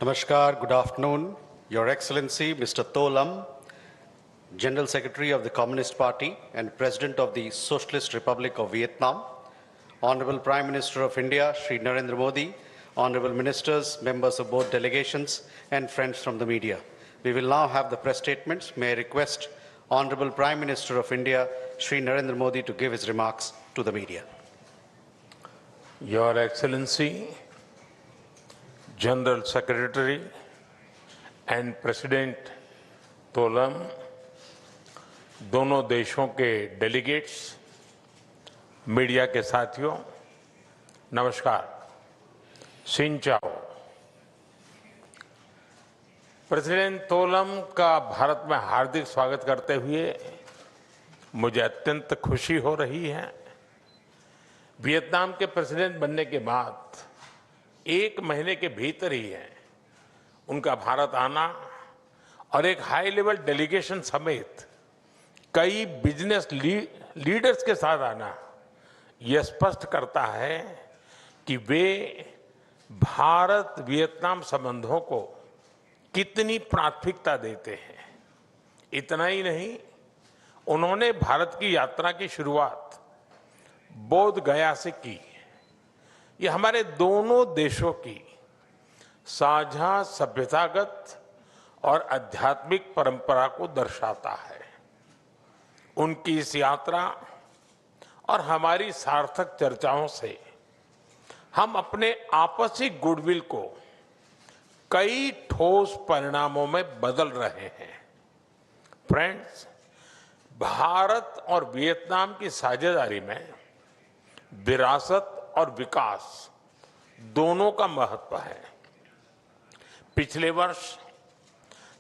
Namaskar, good afternoon. Your Excellency, Mr. Tolam, General Secretary of the Communist Party and President of the Socialist Republic of Vietnam, Honorable Prime Minister of India, Shri Narendra Modi, Honorable Ministers, members of both delegations, and friends from the media. We will now have the press statements. May I request Honorable Prime Minister of India, Shri Narendra Modi, to give his remarks to the media. Your Excellency, General Secretary and President तोलम, दोनों देशों के delegates, media के साथियों, नमस्कार, सिन चाओ। President तोलम का भारत में हार्दिक स्वागत करते हुए मुझे अत्यंत खुशी हो रही है। वियतनाम के प्रेसिडेंट बनने के बाद 1 महीने के भीतर ही है उनका भारत आना और एक हाई लेवल डेलीगेशन समेत कई बिजनेस लीडर्स के साथ आना यह स्पष्ट करता है कि वे भारत वियतनाम संबंधों को कितनी प्राथमिकता देते हैं। इतना ही नहीं, उन्होंने भारत की यात्रा की शुरुआत बोध गया से की। यह हमारे दोनों देशों की साझा सभ्यतागत और आध्यात्मिक परंपरा को दर्शाता है। उनकी इस यात्रा और हमारी सार्थक चर्चाओं से हम अपने आपसी गुडविल को कई ठोस परिणामों में बदल रहे हैं। फ्रेंड्स, भारत और वियतनाम की साझेदारी में विरासत और विकास दोनों का महत्व है। पिछले वर्ष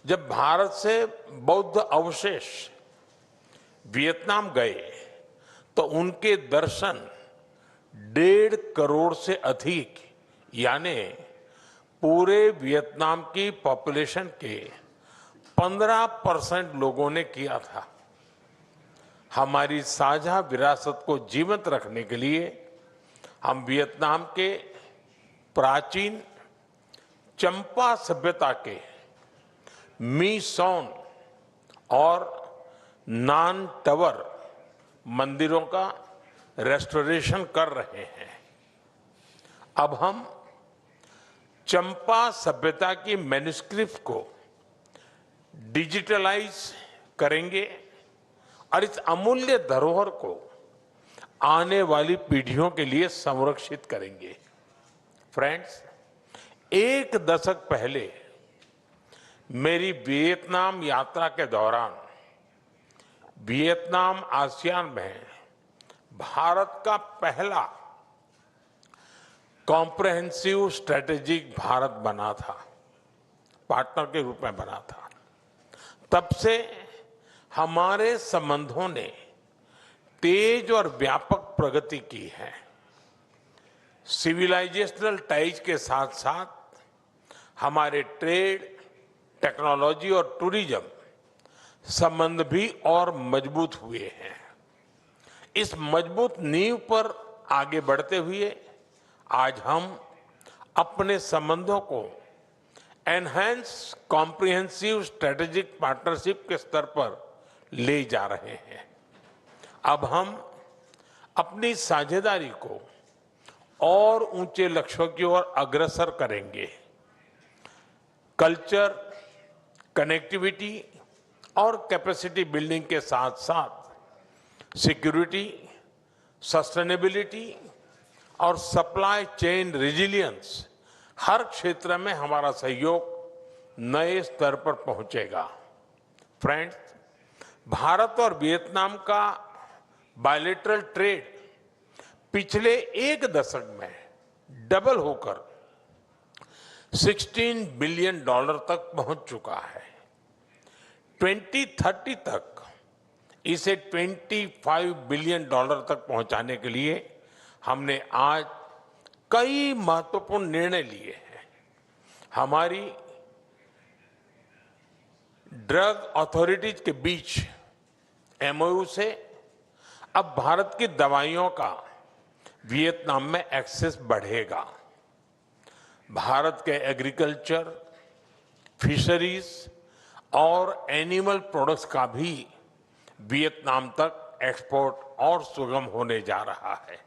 जब भारत से बौद्ध अवशेष वियतनाम गए तो उनके दर्शन 1.5 करोड़ से अधिक यानी पूरे वियतनाम की पॉपुलेशन के 15% लोगों ने किया था। हमारी साझा विरासत को जीवंत रखने के लिए हम वियतनाम के प्राचीन चंपा सभ्यता के मी सॉन और नान टवर मंदिरों का रेस्टोरेशन कर रहे हैं। अब हम चंपा सभ्यता की मैन्युस्क्रिप्ट को डिजिटलाइज करेंगे और इस अमूल्य धरोहर को आने वाली पीढ़ियों के लिए संरक्षित करेंगे। फ्रेंड्स, 1 दशक पहले मेरी वियतनाम यात्रा के दौरान वियतनाम आसियान में भारत का पहला कॉम्प्रहेंसिव स्ट्रेटेजिक भारत बना था, पार्टनर के रूप में बना था। तब से हमारे संबंधों ने तेज और व्यापक प्रगति की है। सिविलाइजेशनल टाइज के साथ साथ हमारे ट्रेड, टेक्नोलॉजी और टूरिज्म संबंध भी और मजबूत हुए हैं। इस मजबूत नींव पर आगे बढ़ते हुए आज हम अपने संबंधों को एनहांस कॉम्प्रिहेंसिव स्ट्रेटेजिक पार्टनरशिप के स्तर पर ले जा रहे हैं। अब हम अपनी साझेदारी को और ऊंचे लक्ष्यों की ओर अग्रसर करेंगे। कल्चर, कनेक्टिविटी और कैपेसिटी बिल्डिंग के साथ साथ सिक्योरिटी, सस्टेनेबिलिटी और सप्लाई चेन रेजिलियंस हर क्षेत्र में हमारा सहयोग नए स्तर पर पहुंचेगा। फ्रेंड्स, भारत और वियतनाम का बायलैटरल ट्रेड पिछले 1 दशक में डबल होकर $16 बिलियन तक पहुंच चुका है। 2030 तक इसे $25 बिलियन तक पहुंचाने के लिए हमने आज कई महत्वपूर्ण निर्णय लिए हैं। हमारी ड्रग अथॉरिटीज के बीच एमओयू से अब भारत की दवाइयों का वियतनाम में एक्सेस बढ़ेगा। भारत के एग्रीकल्चर, फिशरीज और एनिमल प्रोडक्ट्स का भी वियतनाम तक एक्सपोर्ट और सुगम होने जा रहा है।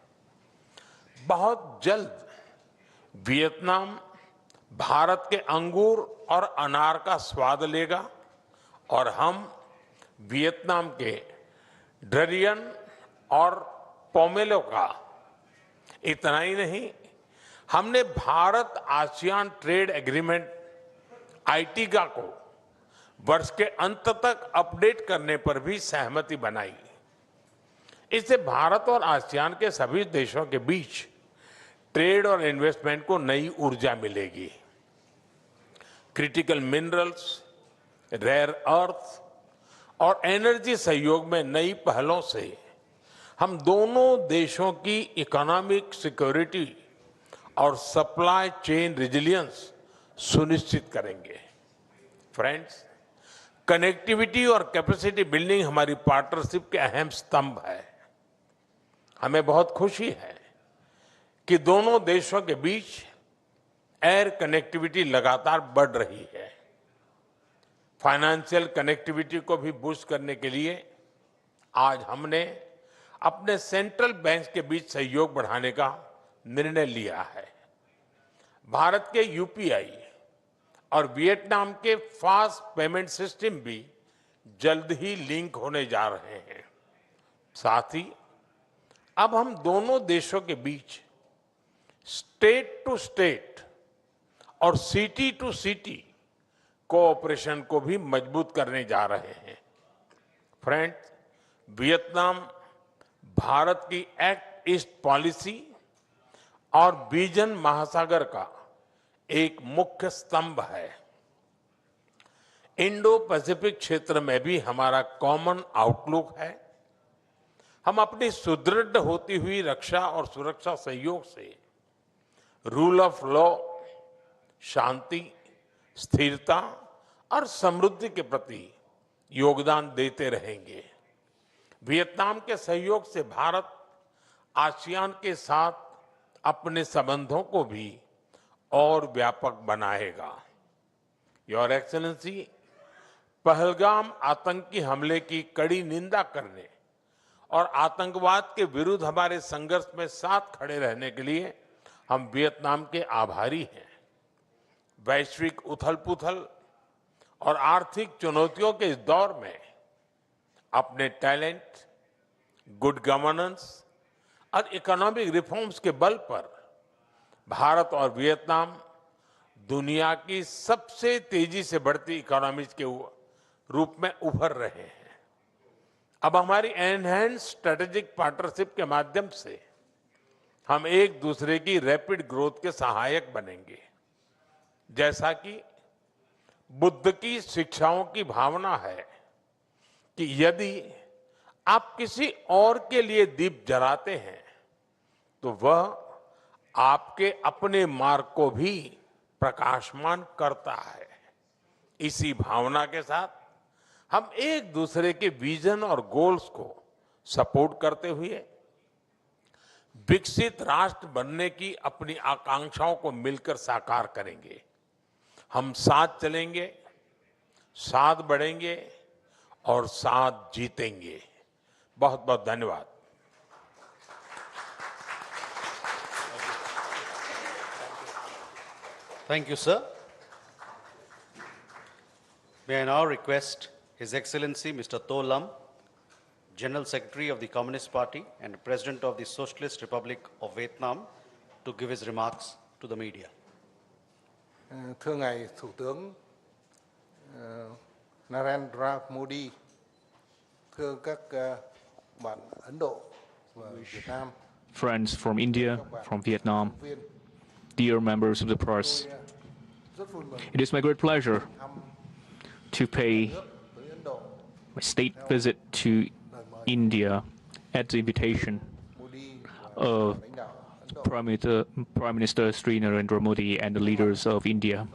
बहुत जल्द वियतनाम भारत के अंगूर और अनार का स्वाद लेगा और हम वियतनाम के डरियन और पोमेलो का। इतना ही नहीं, हमने भारत आसियान ट्रेड एग्रीमेंट आईटीगा को वर्ष के अंत तक अपडेट करने पर भी सहमति बनाई। इससे भारत और आसियान के सभी देशों के बीच ट्रेड और इन्वेस्टमेंट को नई ऊर्जा मिलेगी। क्रिटिकल मिनरल्स, रेयर अर्थ और एनर्जी सहयोग में नई पहलों से हम दोनों देशों की इकोनॉमिक सिक्योरिटी और सप्लाई चेन रेजिलियंस सुनिश्चित करेंगे। फ्रेंड्स, कनेक्टिविटी और कैपेसिटी बिल्डिंग हमारी पार्टनरशिप के अहम स्तंभ है। हमें बहुत खुशी है कि दोनों देशों के बीच एयर कनेक्टिविटी लगातार बढ़ रही है। फाइनेंशियल कनेक्टिविटी को भी बूस्ट करने के लिए आज हमने अपने सेंट्रल बैंक के बीच सहयोग बढ़ाने का निर्णय लिया है। भारत के यूपीआई और वियतनाम के फास्ट पेमेंट सिस्टम भी जल्द ही लिंक होने जा रहे हैं। साथ ही अब हम दोनों देशों के बीच स्टेट टू स्टेट और सिटी टू सिटी कोऑपरेशन को भी मजबूत करने जा रहे हैं। फ्रेंड्स, वियतनाम भारत की एक्ट ईस्ट पॉलिसी और विजन महासागर का एक मुख्य स्तंभ है। इंडो पैसिफिक क्षेत्र में भी हमारा कॉमन आउटलुक है। हम अपनी सुदृढ़ होती हुई रक्षा और सुरक्षा सहयोग से रूल ऑफ लॉ, शांति, स्थिरता और समृद्धि के प्रति योगदान देते रहेंगे। वियतनाम के सहयोग से भारत आसियान के साथ अपने संबंधों को भी और व्यापक बनाएगा। योर एक्सेलेंसी, पहलगाम आतंकी हमले की कड़ी निंदा करने और आतंकवाद के विरुद्ध हमारे संघर्ष में साथ खड़े रहने के लिए हम वियतनाम के आभारी हैं। वैश्विक उथल-पुथल और आर्थिक चुनौतियों के इस दौर में अपने टैलेंट, गुड गवर्नेंस और इकोनॉमिक रिफॉर्म्स के बल पर भारत और वियतनाम दुनिया की सबसे तेजी से बढ़ती इकोनॉमीज के रूप में उभर रहे हैं। अब हमारी एनहांस स्ट्रेटेजिक पार्टनरशिप के माध्यम से हम एक दूसरे की रैपिड ग्रोथ के सहायक बनेंगे। जैसा कि बुद्ध की शिक्षाओं की भावना है कि यदि आप किसी और के लिए दीप जलाते हैं तो वह आपके अपने मार्ग को भी प्रकाशमान करता है। इसी भावना के साथ हम एक दूसरे के विजन और गोल्स को सपोर्ट करते हुए विकसित राष्ट्र बनने की अपनी आकांक्षाओं को मिलकर साकार करेंगे। हम साथ चलेंगे, साथ बढ़ेंगे और साथ जीतेंगे। बहुत बहुत धन्यवाद। Thank you, sir. May I now request His Excellency Mr. To Lam, General Secretary of the Communist Party and President of the Socialist Republic of Vietnam, to give his remarks to the media. Thưa ngài Thủ tướng Narendra Modi, thưa các bạn Ấn Độ và Việt Nam, friends from India, from Vietnam, dear members of the press, it is my great pleasure to pay my state visit to India at the invitation of Prime Minister Sri Narendra Modi and the leaders of India.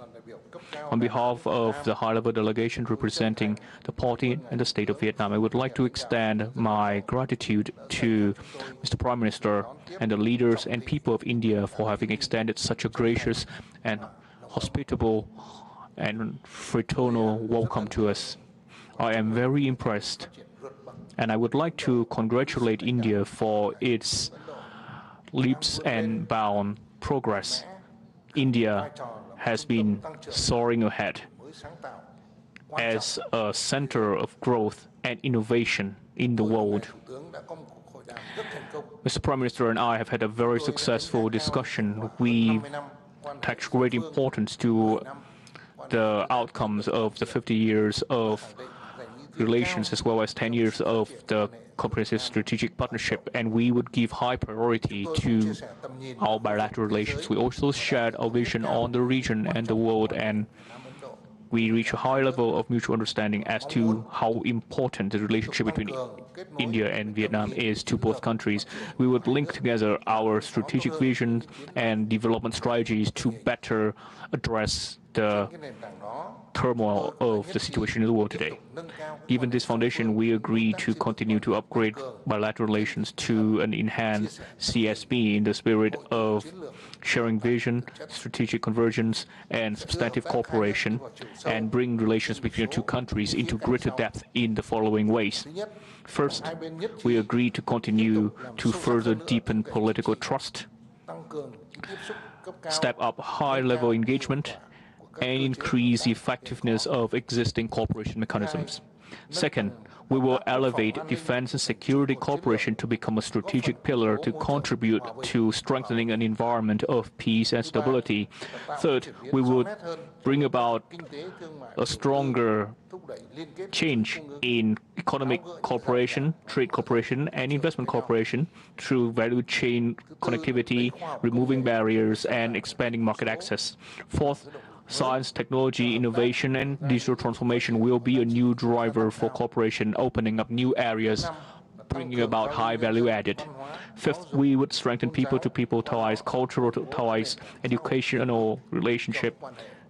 On behalf of the high-level delegation representing the party and the state of Vietnam, I would like to extend my gratitude to Mr. Prime Minister and the leaders and people of India for having extended such a gracious and hospitable and fraternal welcome to us. I am very impressed, and I would like to congratulate India for its leaps and bounds progress. India has been soaring ahead as a center of growth and innovation in the world. Mr. Prime Minister and I have had a very successful discussion. We attach great importance to the outcomes of the 50 years of relations as well as 10 years of the comprehensive strategic partnership, and we would give high priority to our bilateral relations. We also shared our vision on the region and the world, and we reach a high level of mutual understanding as to how important the relationship between India and Vietnam is to both countries. We would link together our strategic vision and development strategies to better address the turmoil of the situation in the world today. Given this foundation, we agree to continue to upgrade bilateral relations to an enhanced CSP in the spirit of sharing vision, strategic convergence, and substantive cooperation, and bring relations between the two countries into greater depth in the following ways. First, we agree to continue to further deepen political trust, step up high-level engagement, and increase the effectiveness of existing cooperation mechanisms. Second, we will elevate defense and security cooperation to become a strategic pillar to contribute to strengthening an environment of peace and stability. Third, we will bring about a stronger change in economic cooperation, trade cooperation, and investment cooperation through value chain connectivity, removing barriers, and expanding market access. Fourth, science, technology, innovation, and digital transformation will be a new driver for cooperation, opening up new areas, bringing about high value added. Fifth, we would strengthen people-to-people ties, cultural ties, educational relationship,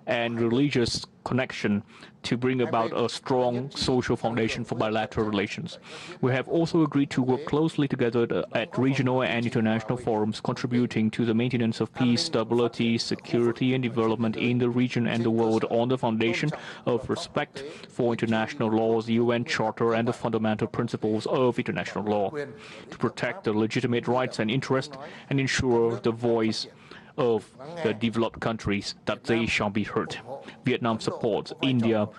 and religious connection to bring about a strong social foundation for bilateral relations. We have also agreed to work closely together at regional and international forums, contributing to the maintenance of peace, stability, security, and development in the region and the world on the foundation of respect for international laws, the UN Charter, and the fundamental principles of international law, to protect the legitimate rights and interests and ensure the voice of the developed countries that they shall be heard. Vietnam supports India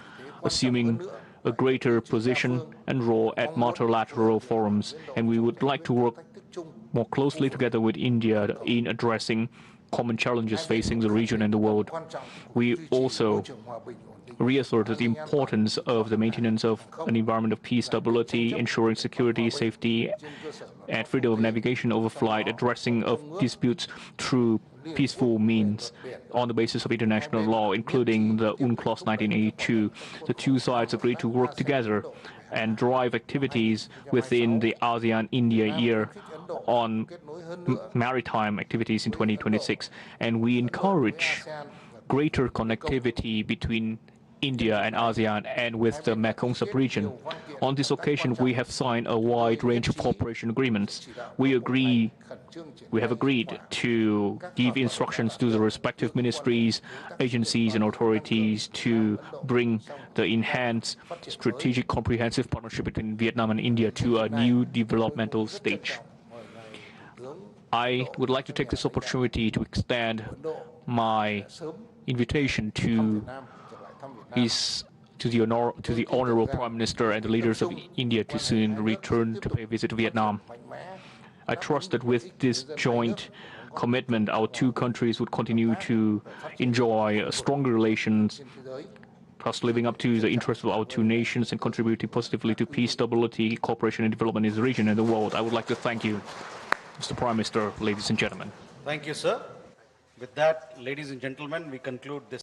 assuming a greater position and role at multilateral forums, and we would like to work more closely together with India in addressing common challenges facing the region and the world. We also reasserted the importance of the maintenance of an environment of peace, stability, ensuring security, safety, and freedom of navigation over flight, addressing of disputes through peaceful means on the basis of international law, including the UNCLOS 1982. The two sides agreed to work together and drive activities within the ASEAN-India year on maritime activities in 2026, and we encourage greater connectivity between India and ASEAN and with the Mekong sub-region. On this occasion, we have signed a wide range of cooperation agreements. We have agreed to give instructions to the respective ministries, agencies, and authorities to bring the enhanced strategic comprehensive partnership between Vietnam and India to a new developmental stage. I would like to take this opportunity to extend my invitation to the Honorable Prime Minister and the leaders of India to soon return to pay a visit to Vietnam. I trust that with this joint commitment, our two countries would continue to enjoy stronger relations, thus living up to the interests of our two nations and contributing positively to peace, stability, cooperation, and development in the region and the world. I would like to thank you, Mr. Prime Minister, ladies and gentlemen. Thank you, sir. With that, ladies and gentlemen, we conclude this